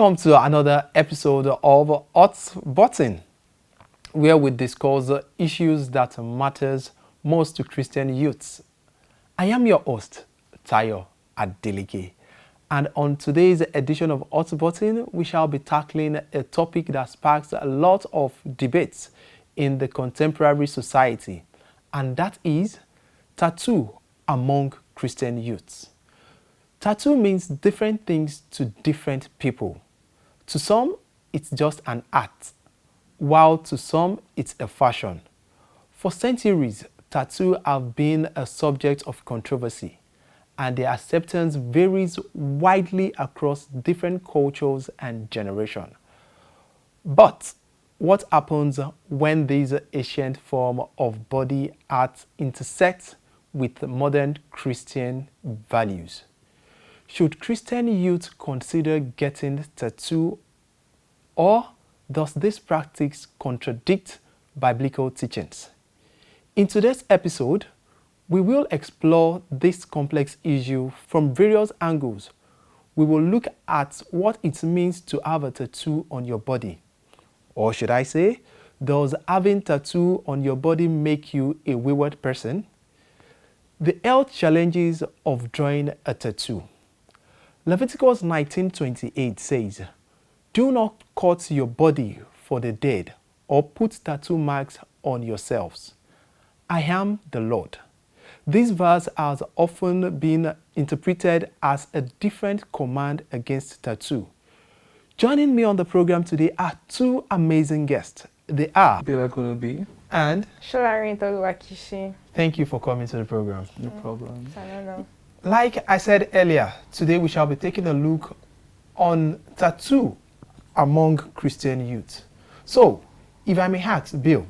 Welcome to another episode of Hot Button, where we discuss issues that matters most to Christian youths. I am your host, Tayo Adeleke, and on today's edition of Hot Button, we shall be tackling a topic that sparks a lot of debates in the contemporary society, and that is tattoo among Christian youths. Tattoo means different things to different people. To some, it's just an art, while to some, it's a fashion. For centuries, tattoos have been a subject of controversy, and their acceptance varies widely across different cultures and generations. But what happens when this ancient form of body art intersects with modern Christian values? Should Christian youth consider getting tattoo, or does this practice contradict biblical teachings? In today's episode, we will explore this complex issue from various angles. We will look at what it means to have a tattoo on your body. Or should I say, does having tattoo on your body make you a wayward person? The health challenges of drawing a tattoo. Leviticus 19:28 says, "Do not cut your body for the dead or put tattoo marks on yourselves. I am the Lord." This verse has often been interpreted as a different command against tattoo. Joining me on the program today are two amazing guests. They are Adeleke and Wakishi. Thank you for coming to the program. No problem. I don't know. Like I said earlier, today we shall be taking a look on tattoo among Christian youth. So, if I may ask, Bill,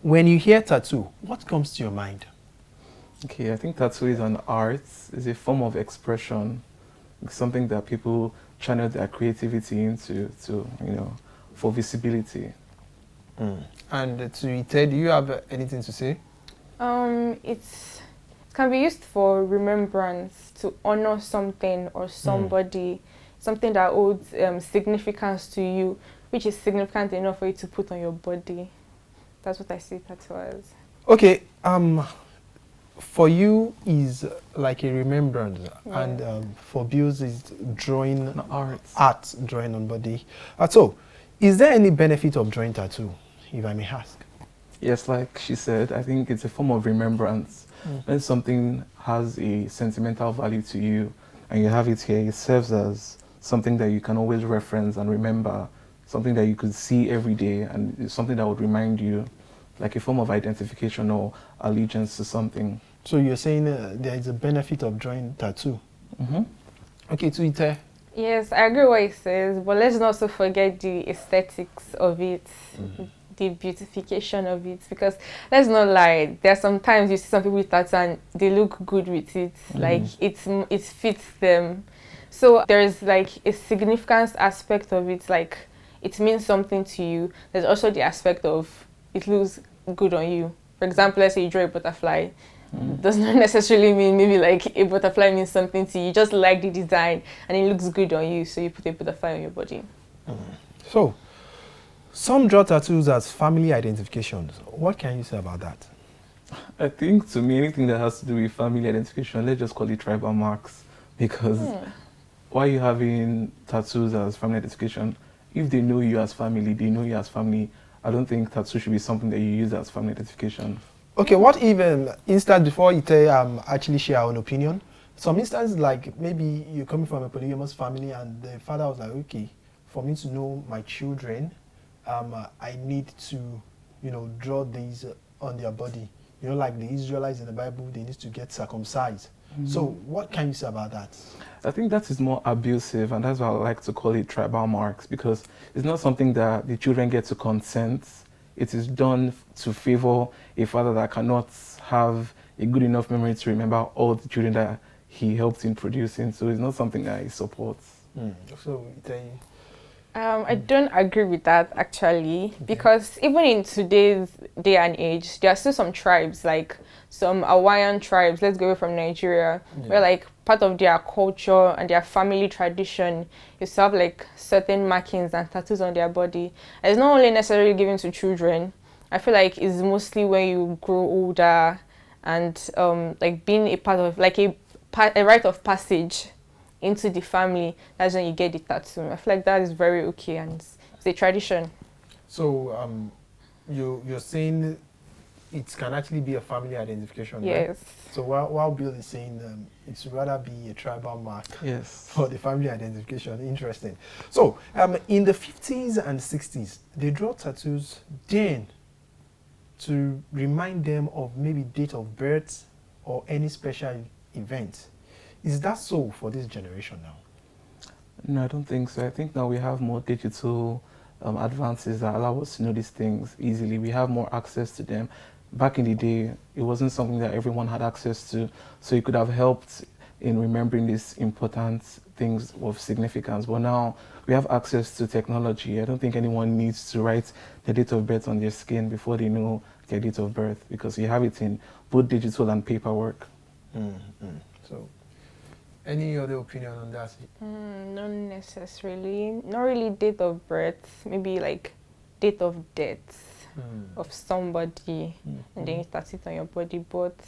when you hear tattoo, what comes to your mind? Okay, I think tattoo is an art, is a form of expression, it's something that people channel their creativity into, for visibility. And to Ite, do you have anything to say? It can be used for remembrance, to honor something or somebody, something that holds significance to you, which is significant enough for you to put on your body. That's what I see tattoo as. Okay, for you is like a remembrance, and for Bills is drawing art, drawing on body. So, is there any benefit of drawing tattoo, if I may ask? Yes, like she said, I think it's a form of remembrance. When something has a sentimental value to you and you have it here, it serves as something that you can always reference and remember, something that you could see every day, and it's something that would remind you, like a form of identification or allegiance to something. So you're saying there is a benefit of drawing tattoo? Okay, to Ite. Yes, I agree with what he says, but let's not also forget the aesthetics of it. The beautification of it, because let's not lie, there are sometimes you see some people with tattoo and they look good with it, like it fits them. So there's like a significance aspect of it, like it means something to you. There's also the aspect of it looks good on you. For example, let's say you draw a butterfly. Does not necessarily mean maybe like a butterfly means something to you. You just like the design and it looks good on you, so you put a butterfly on your body. So, some draw tattoos as family identifications. What can you say about that? I think, to me, anything that has to do with family identification, let's just call it tribal marks, because why are you having tattoos as family identification? If they know you as family, they know you as family. I don't think tattoo should be something that you use as family identification. Okay, what even instance, before you actually share our own opinion, some instances like maybe you're coming from a polygamous family and the father was like, okay, for me to know my children, I need to, draw these on their body. Like the Israelites in the Bible, they need to get circumcised. So what can you say about that? I think that is more abusive, and that's why I like to call it tribal marks, because it's not something that the children get to consent. It is done to favor a father that cannot have a good enough memory to remember all the children that he helped in producing. So it's not something that he supports. So, I don't agree with that actually, because even in today's day and age, there are still some tribes, like some Hawaiian tribes, let's go away from Nigeria, where like part of their culture and their family tradition is to have like certain markings and tattoos on their body. And it's not only necessarily given to children. I feel like it's mostly when you grow older and like being a part of like a rite of passage into the family. That's when you get the tattoo. I feel like that is very okay and it's a tradition. So you're saying it can actually be a family identification, yes. Right? So while Bill is saying it's rather be a tribal mark, yes, for the family identification. Interesting. So in the 50s and 60s, they draw tattoos then to remind them of maybe date of birth or any special event. Is that so for this generation now? No, I don't think so. I think now we have more digital advances that allow us to know these things easily. We have more access to them. Back in the day, it wasn't something that everyone had access to, so it could have helped in remembering these important things of significance. But now we have access to technology. I don't think anyone needs to write the date of birth on their skin before they know their date of birth, because you have it in both digital and paperwork. So, any other opinion on that? Not necessarily. Not really date of birth. Maybe like date of death of somebody, and then you tattoo it on your body. But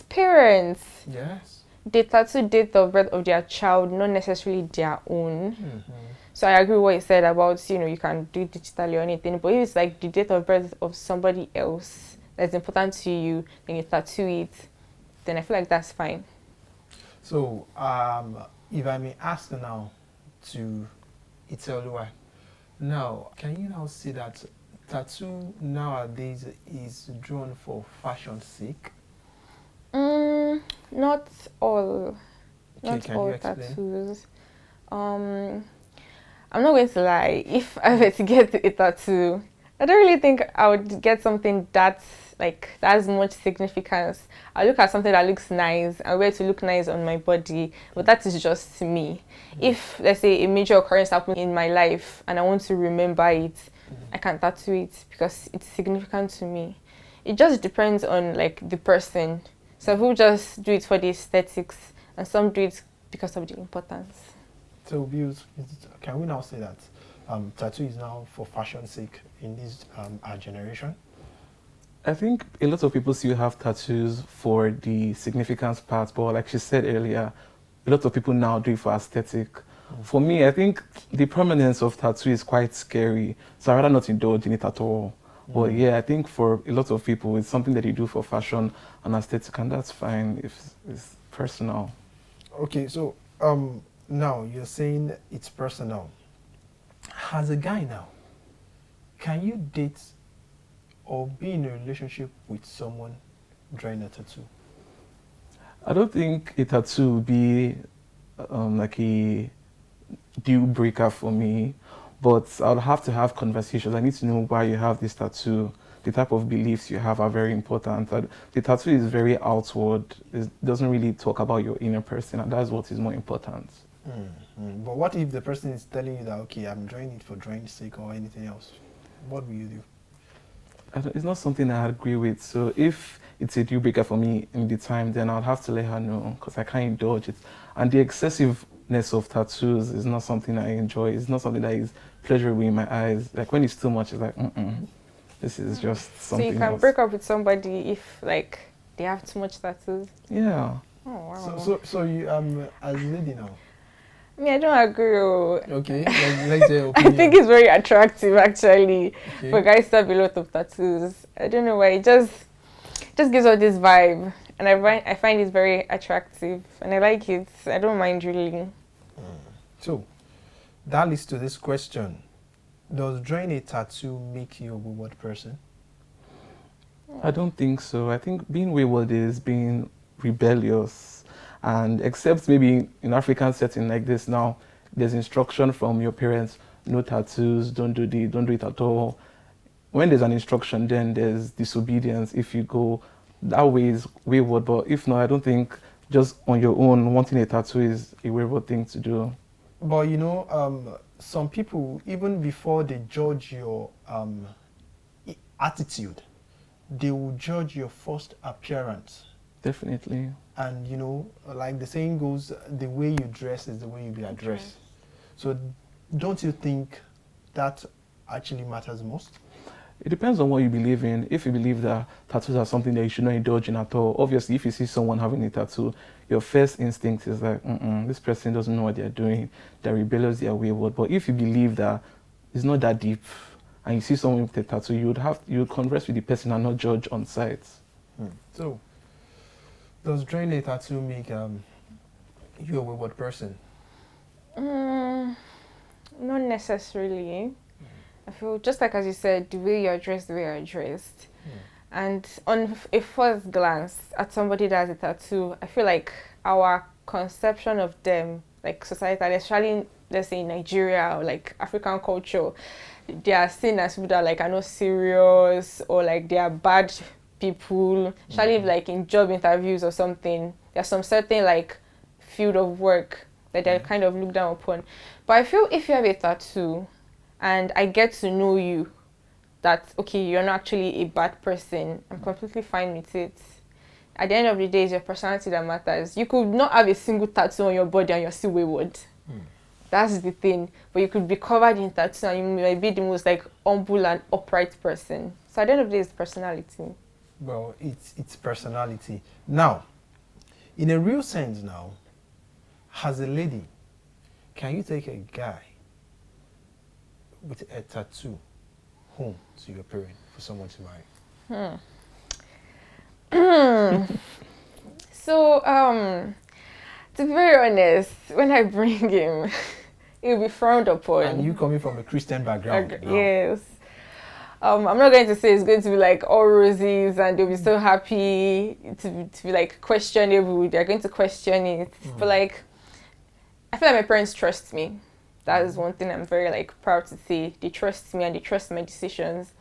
parents. Yes. They tattoo date of birth of their child, not necessarily their own. So I agree with what you said about, you can do it digitally or anything. But if it's like the date of birth of somebody else that's important to you, then you tattoo it, then I feel like that's fine. So, if I may ask now to Iteoluwa, now, can you now see that tattoo nowadays is drawn for fashion's sake? Not all. Okay, Not can all you explain? tattoos. I'm not going to lie. If I were to get a tattoo, I don't really think I would get something that has much significance. I look at something that looks nice and wear it to look nice on my body, but that is just me. If, let's say, a major occurrence happened in my life and I want to remember it, I can tattoo it because it's significant to me. It just depends on the person. Some people just do it for the aesthetics and some do it because of the importance. So, views, can we now say that tattoo is now for fashion's sake in this our generation? I think a lot of people still have tattoos for the significance part, but like she said earlier, a lot of people now do it for aesthetic. For me, I think the permanence of tattoo is quite scary, so I'd rather not indulge in it at all. But yeah, I think for a lot of people, it's something that they do for fashion and aesthetic, and that's fine if it's personal. Okay, so now you're saying it's personal. As a guy now, can you date or be in a relationship with someone drawing a tattoo? I don't think a tattoo would be like a deal breaker for me, but I'll have to have conversations. I need to know why you have this tattoo. The type of beliefs you have are very important. The tattoo is very outward. It doesn't really talk about your inner person, and that's what is more important. But what if the person is telling you that, okay, I'm drawing it for drawing's sake or anything else? What will you do? It's not something I agree with. So if it's a deal breaker for me in the time, then I'll have to let her know because I can't indulge it. And the excessiveness of tattoos is not something I enjoy. It's not something that is pleasurable in my eyes. Like when it's too much, it's like, this is just something So you can else. break up with somebody if they have too much tattoos? Yeah. Oh, wow. So you as a lady now? I don't agree. Okay, let's say I think it's very attractive actually Okay. for guys to have a lot of tattoos. I don't know why. It just gives us this vibe, and I find it very attractive, and I like it. I don't mind really. So that leads to this question: does drawing a tattoo make you a wayward person? I don't think so. I think being wayward is being rebellious. And except maybe in African setting like this now, there's instruction from your parents, no tattoos, don't do it at all. When there's an instruction, then there's disobedience. If you go that way is wayward, but if not, I don't think just on your own wanting a tattoo is a wayward thing to do. But some people, even before they judge your attitude, they will judge your first appearance. Definitely. And like the saying goes, the way you dress is the way you be addressed. So don't you think that actually matters most? It depends on what you believe in. If you believe that tattoos are something that you should not indulge in at all, obviously if you see someone having a tattoo, your first instinct is like, this person doesn't know what they're doing, they're rebellious, they're wayward. But if you believe that it's not that deep, and you see someone with a tattoo, you would converse with the person and not judge on sight. So, does drawing a tattoo make you a wayward person? Not necessarily. I feel just like as you said, the way you're dressed, the way you're dressed. And on a first glance at somebody that has a tattoo, I feel like our conception of them, like societal, especially let's say in Nigeria or like African culture, they are seen as people that like are not serious or like they are bad people. Especially if, like in job interviews or something, there's some certain like field of work that they're kind of looked down upon. But I feel if you have a tattoo and I get to know you, that okay, you're not actually a bad person, I'm completely fine with it. At the end of the day, it's your personality that matters. You could not have a single tattoo on your body and you're still wayward. That's the thing. But you could be covered in tattoos and you might be the most like humble and upright person. So at the end of the day, it's personality. Well, it's personality. Now, in a real sense now, as a lady, can you take a guy with a tattoo home to your parent for someone to marry? So, to be very honest, when I bring him, it will be frowned upon. And you coming from a Christian background. Yes. I'm not going to say it's going to be like all roses and they'll be so happy to be like questionable. They're going to question it. But like, I feel like my parents trust me. That is one thing I'm very like proud to say. They trust me and they trust my decisions.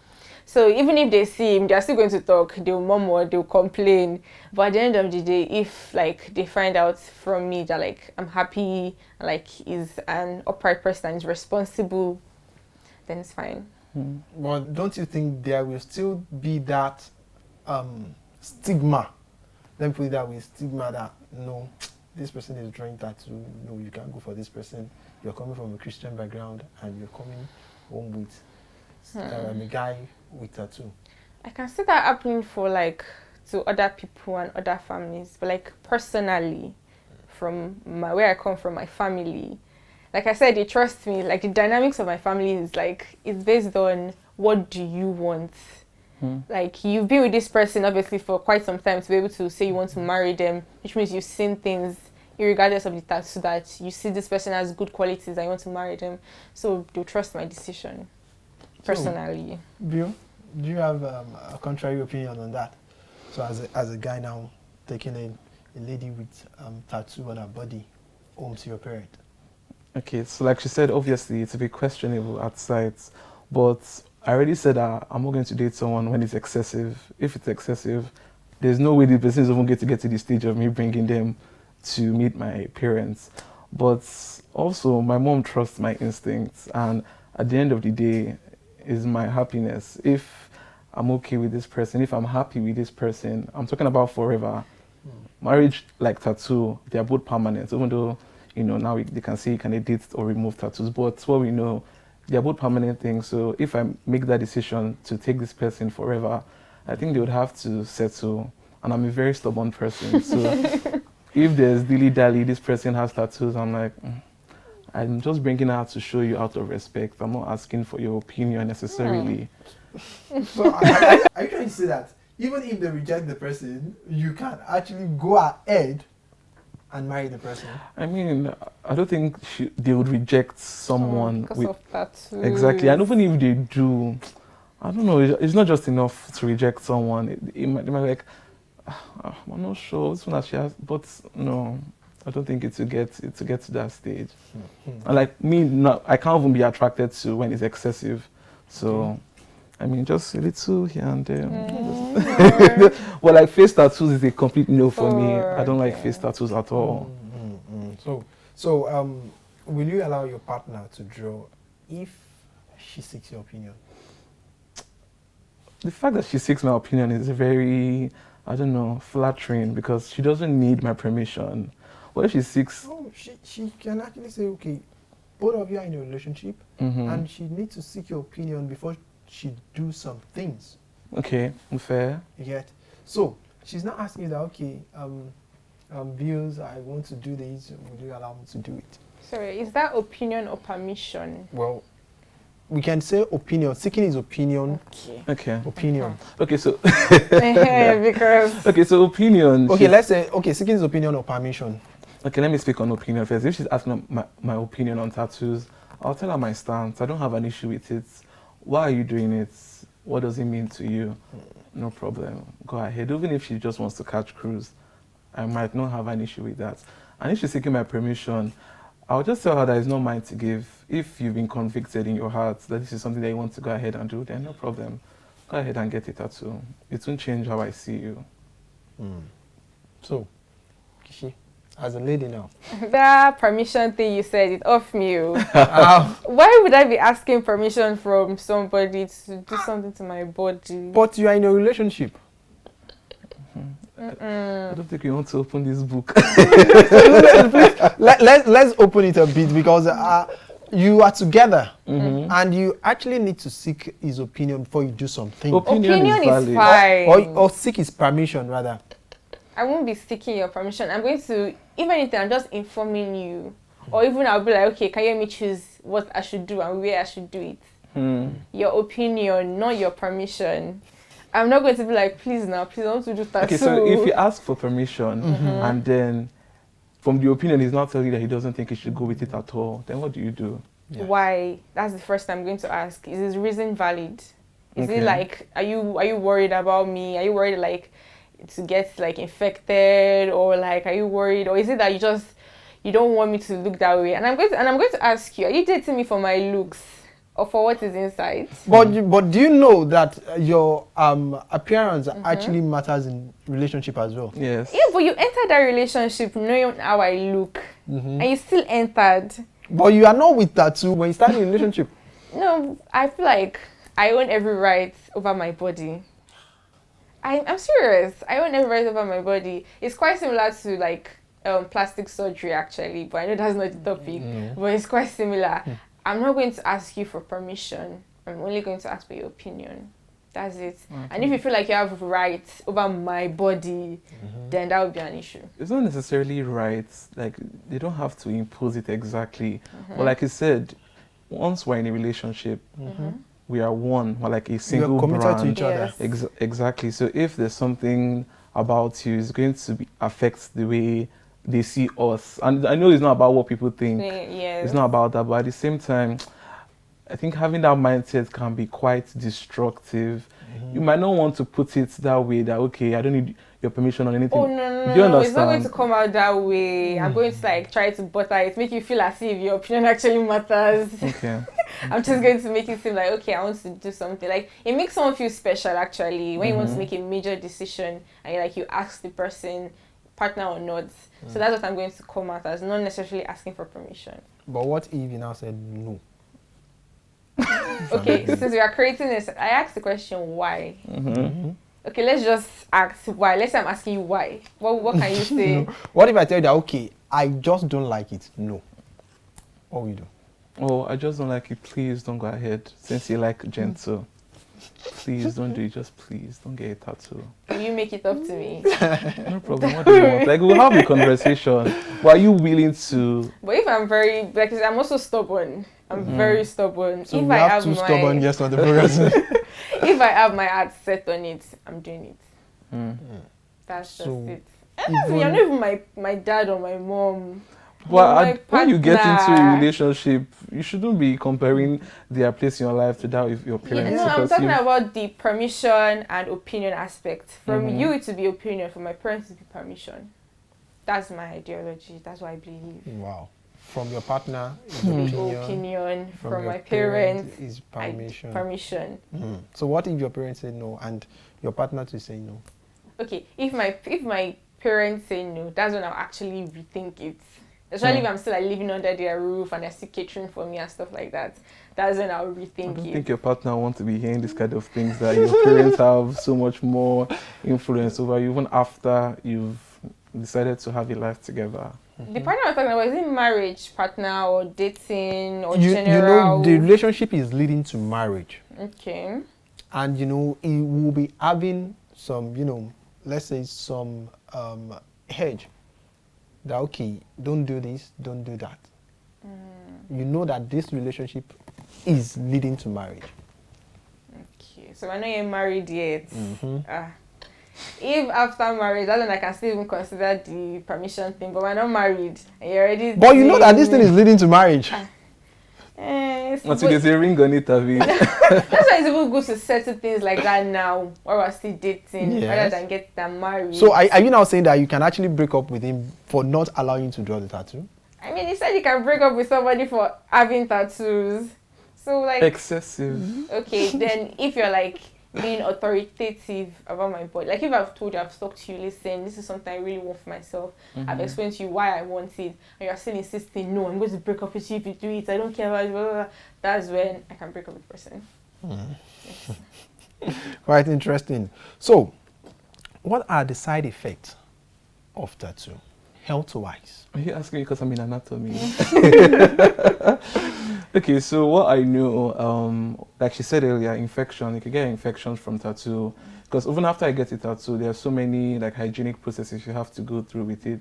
So even if they see him, they're still going to talk. They'll murmur, they'll complain. But at the end of the day, if like they find out from me that like I'm happy, like he's an upright person and is responsible, then it's fine. Well, don't you think there will still be that stigma? Let me put it that way, stigma that no, this person is drawing tattoo. No, you can't go for this person. You're coming from a Christian background and you're coming home with a guy with tattoo. I can see that happening for like to other people and other families, but like personally, from where I come from, my family, like I said, they trust me. Like the dynamics of my family is like it's based on what do you want. Like you've been with this person obviously for quite some time to be able to say you want to marry them, which means you've seen things regardless of the tattoo that you see this person has good qualities and you want to marry them. So they'll trust my decision personally. So, Bill, do you have a contrary opinion on that? So as a guy now taking a lady with tattoo on her body home to your parent? Okay, so like she said, obviously it's a bit questionable at sight, but I already said that I'm not going to date someone when it's excessive. If it's excessive, there's no way the person is even going to get to the stage of me bringing them to meet my parents. But also, my mom trusts my instincts, and at the end of the day, is my happiness. If I'm okay with this person, if I'm happy with this person, I'm talking about forever. Marriage, like tattoo, they are both permanent, even though now they can say you can edit or remove tattoos, but what we know, they are both permanent things. So if I make that decision to take this person forever, I think they would have to settle. And I'm a very stubborn person. So if there's dilly-dally, this person has tattoos, I'm like, I'm just bringing her out to show you out of respect. I'm not asking for your opinion necessarily. So are you trying to say that even if they reject the person, you can actually go ahead and marry the person? I mean, I don't think they would reject someone because with of tattoos. Exactly, and even if they do, I don't know. It's not just enough to reject someone. They might be like, I'm not sure. This one that she has, but no, I don't think it's to get to that stage. And like me, I can't even be attracted to when it's excessive. So, I mean, just a little here and there. But like face tattoos is a complete no for me. I don't like face tattoos at all. So, will you allow your partner to draw if she seeks your opinion? The fact that she seeks my opinion is very, I don't know, flattering because she doesn't need my permission. What if she seeks... Oh, she can actually say, okay, both of you are in a relationship, and she needs to seek your opinion before she do some things. Okay, fair. You get? So, she's not asking you that, okay, Bills, I want to do this, will you allow me to do it? Sorry, is that opinion or permission? Well, we can say opinion. Seeking his opinion. Okay. Opinion. Okay, so... Because... Okay, so opinion... Okay, let's say, okay, seeking his opinion or permission. Okay, let me speak on opinion first. If she's asking my opinion on tattoos, I'll tell her my stance. I don't have an issue with it. Why are you doing it? What does it mean to you? No problem. Go ahead. Even if she just wants to catch cruise, I might not have an issue with that. And if she's seeking my permission, I'll just tell her that it's not mine to give. If you've been convicted in your heart that this is something that you want to go ahead and do, then no problem. Go ahead and get a tattoo. It won't change how I see you. So, Kishi, as a lady now. That permission thing you said, it off me. Why would I be asking permission from somebody to do something to my body? But you are in a relationship. I don't think you want to open this book. Let's open it a bit because you are together and you actually need to seek his opinion before you do something. Opinion is fine. Or seek his permission rather. I won't be seeking your permission. I'm going to, if anything, I'm just informing you. Or even I'll be like, okay, can you let me choose what I should do and where I should do it? Your opinion, not your permission. I'm not going to be like, please now, please, I want to do that. Okay, so if you ask for permission and then from the opinion he's not telling you that he doesn't think you should go with it at all, then what do you do? Yeah. Why? That's the first time I'm going to ask. Is his reason valid? Is it like, are you worried about me? Are you worried like to get like infected, or like are you worried, or is it that you don't want me to look that way? And I'm going to ask you, are you dating me for my looks or for what is inside? But do you know that your appearance actually matters in relationship as well? Yes. Yeah, but you entered that relationship knowing how I look, and you still entered. But you are not with tattoo when you start a relationship. No, I feel like I own every right over my body. I'm serious. I own every right over my body. It's quite similar to like plastic surgery actually, but I know that's not the topic. But it's quite similar. I'm not going to ask you for permission. I'm only going to ask for your opinion. That's it. And if you feel like you have rights over my body, then that would be an issue. It's not necessarily rights. Like, they don't have to impose it exactly. But like you said, once we're in a relationship, we are one. We're like a single You're committed brand. to each other. Yes. Exactly. So if there's something about you, it's going to affect the way they see us. And I know it's not about what people think. Yes. It's not about that. But at the same time, I think having that mindset can be quite destructive. You might not want to put it that way, that, okay, I don't need your permission on anything. Oh, no, Do you understand? It's not going to come out that way. I'm going to like try to butter it, make you feel as if your opinion actually matters. Okay. I'm just going to make it seem like, okay, I want to do something. Like, it makes someone feel special actually when you want to make a major decision and you ask the person, partner or not. So that's what I'm going to come out as, not necessarily asking for permission. But what if you now said no? Okay, since we are creating this, I asked the question why. Okay, let's just ask why. Let's say I'm asking you why. What can you say? No. What if I tell you that, okay, I just don't like it? No. What will you do? Oh, I just don't like it. Please don't go ahead. Since you like gentle, please don't do it. Just please don't get a tattoo. Will you make it up to me? No problem. What do you want? Like, we'll have a conversation. But are you willing to? But if I'm very, like, I'm also stubborn. I'm very stubborn. So if we I have have two my, stubborn guests on the program. if I have my heart set on it, I'm doing it. That's just So it. You're not even my dad or my mom. Well, when you get into a partner. relationship, you shouldn't be comparing their place in your life to that of your parents. No, I'm because talking about the permission and opinion aspect. From you, it to be opinion. From my parents, it to be permission. That's my ideology. That's what I believe. Wow. From your partner is Opinion. From your my parents is permission. Permission. So what if your parents say no and your partner to say no? Okay, if my parents say no, that's when I'll actually rethink it. Especially if I'm still like living under their roof and they're still catering for me and stuff like that. That's when I'll rethink I don't it. think your partner wants to be hearing this kind of things, that your parents have so much more influence over you even after you've decided to have a life together. The partner I'm talking about, is it marriage partner or dating or You general? know, the relationship is leading to marriage. Okay. And, you know, it will be having some, you know, let's say some hedge. That, okay, don't do this, don't do that. You know that this relationship is leading to marriage. Okay. So I know you're married yet. If after marriage, that's when I can still even consider the permission thing. But we're not married. And you're already. But you know that this thing is leading to marriage. Until there's a ring on it, Avi. That's why it's even good to settle things like that now, while we're still dating, rather than get them married. So are you now saying that you can actually break up with him for not allowing you to draw the tattoo? I mean, you said you can break up with somebody for having tattoos. So like Excessive. Okay, then if you're like being authoritative about my body, like if I've told you, I've talked to you, listen, this is something I really want for myself, I've explained to you why I want it, and you're still insisting, no, I'm going to break up with you if you do it, I don't care about it, blah, blah, blah. That's when I can break up with the person. Yes. Quite interesting. So, what are the side effects of tattoo, health-wise? Are you asking me because I'm in anatomy? Okay, so what I know, like she said earlier, infection. You can get infections from tattoo. Because even after I get a tattoo, there are so many like hygienic processes you have to go through with it.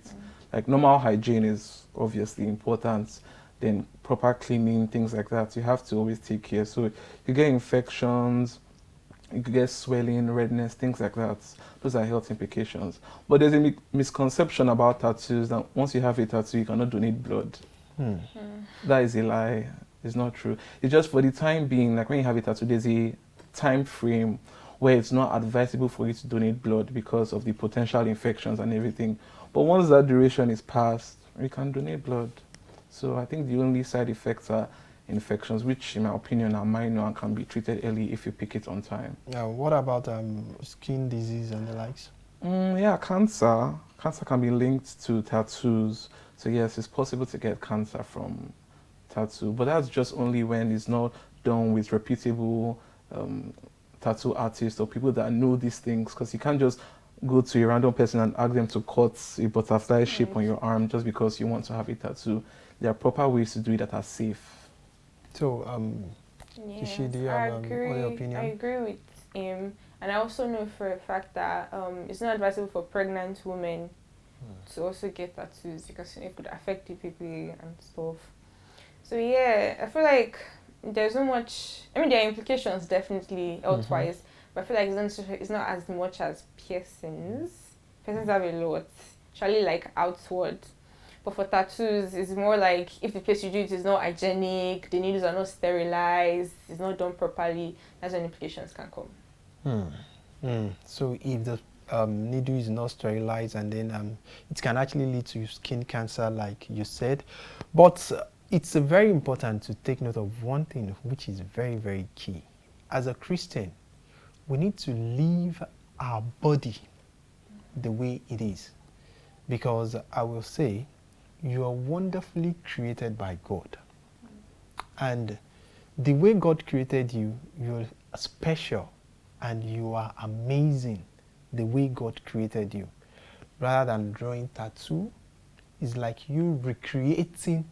Like normal hygiene is obviously important. Then proper cleaning, things like that. You have to always take care. So you get infections, you could get swelling, redness, things like that. Those are health implications. But there's a misconception about tattoos that once you have a tattoo, you cannot donate blood. That is a lie. It's not true. It's just for the time being, like when you have a tattoo, there's a time frame where it's not advisable for you to donate blood because of the potential infections and everything. But once that duration is passed, you can donate blood. So I think the only side effects are infections, which in my opinion are minor and can be treated early if you pick it on time. What about skin disease and the likes? Yeah, cancer. Cancer can be linked to tattoos. So yes, it's possible to get cancer from tattoo, but that's just only when it's not done with reputable tattoo artists or people that know these things, because you can't just go to a random person and ask them to cut a butterfly shape on your arm just because you want to have a tattoo. There are proper ways to do it that are safe. So, Kishi, do you have other opinion? I agree with him, and I also know for a fact that it's not advisable for pregnant women to also get tattoos because it could affect the baby and stuff. So yeah, I feel like there's so much. I mean, there are implications definitely health-wise, but I feel like it's not as much as piercings. Piercings have a lot, actually, like outward. But for tattoos, it's more like if the place you do it is not hygienic, the needles are not sterilized, it's not done properly, that's when implications can come. So if the needle is not sterilized, and then it can actually lead to skin cancer, like you said. But it's very important to take note of one thing, which is very, very key. As a Christian, we need to leave our body the way it is. Because I will say, you are wonderfully created by God. And the way God created you, you're special and you are amazing the way God created you. Rather than drawing tattoo, it's like you recreating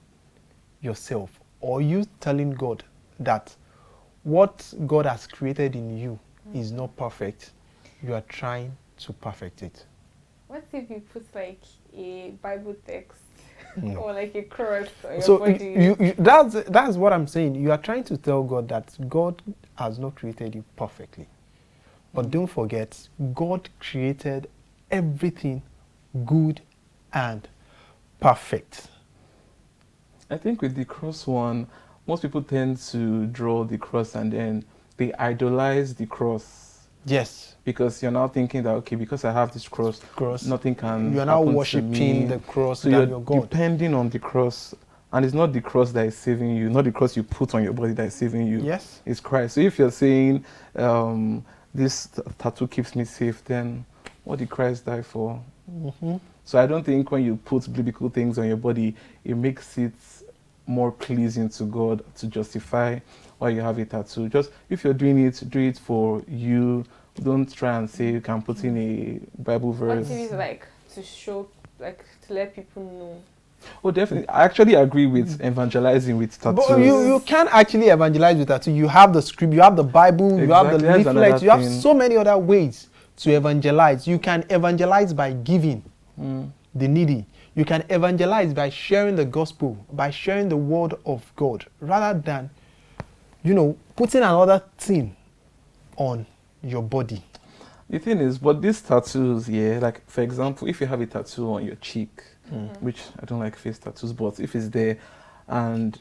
yourself, or you telling God that what God has created in you is not perfect. You are trying to perfect it. What if you put like a Bible text or like a cross on your So body? that's what I'm saying. You are trying to tell God that God has not created you perfectly. But don't forget, God created everything good and perfect. I think with the cross one, most people tend to draw the cross and then they idolize the cross. Yes. Because you're now thinking that, okay, because I have this cross, nothing can You are now happen worshipping to me. the cross So than you're your God. depending on the cross. And it's not the cross that is saving you, not the cross you put on your body that is saving you. Yes. It's Christ. So if you're saying this tattoo keeps me safe, then what did Christ die for? So I don't think when you put biblical things on your body, it makes it more pleasing to God to justify why you have a tattoo. Just if you're doing it, do it for you. Don't try and say you can put in a Bible verse. What it is like to show, like to let people know. Oh, definitely. I actually agree with evangelizing with tattoos. But you can't actually evangelize with tattoo. You have the script, you have the Bible, you have the Exactly, that's leaflet, another you have thing. so many other ways to evangelize. You can evangelize by giving the needy. You can evangelize by sharing the gospel, by sharing the word of God, rather than, putting another thing on your body. The thing is, but these tattoos, yeah, like for example, if you have a tattoo on your cheek, which I don't like face tattoos, but if it's there, and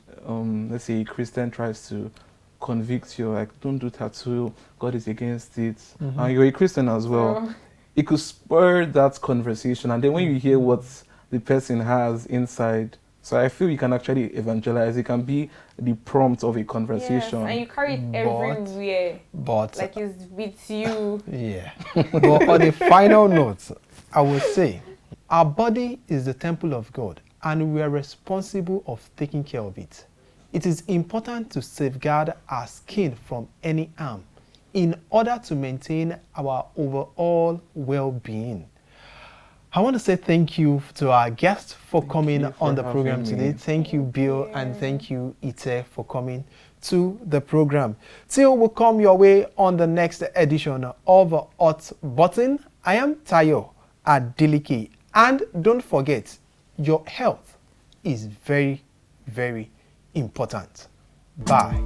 let's say a Christian tries to convict you, like, don't do tattoo, God is against it, and you're a Christian as well, it could spur that conversation, and then when you hear what the person has inside, so I feel you can actually evangelize. It can be the prompt of a conversation. Yes, and you carry it everywhere. But like it's with you. Yeah. But on a final note, I would say our body is the temple of God, and we are responsible of taking care of it. It is important to safeguard our skin from any harm in order to maintain our overall well-being. I want to say thank you to our guests for coming on the program today. Thank you, Bill, and thank you, Ite, for coming to the program. Till we come your way on the next edition of Hot Button, I am Tayo Adeleke. And don't forget, your health is very, very important. Bye.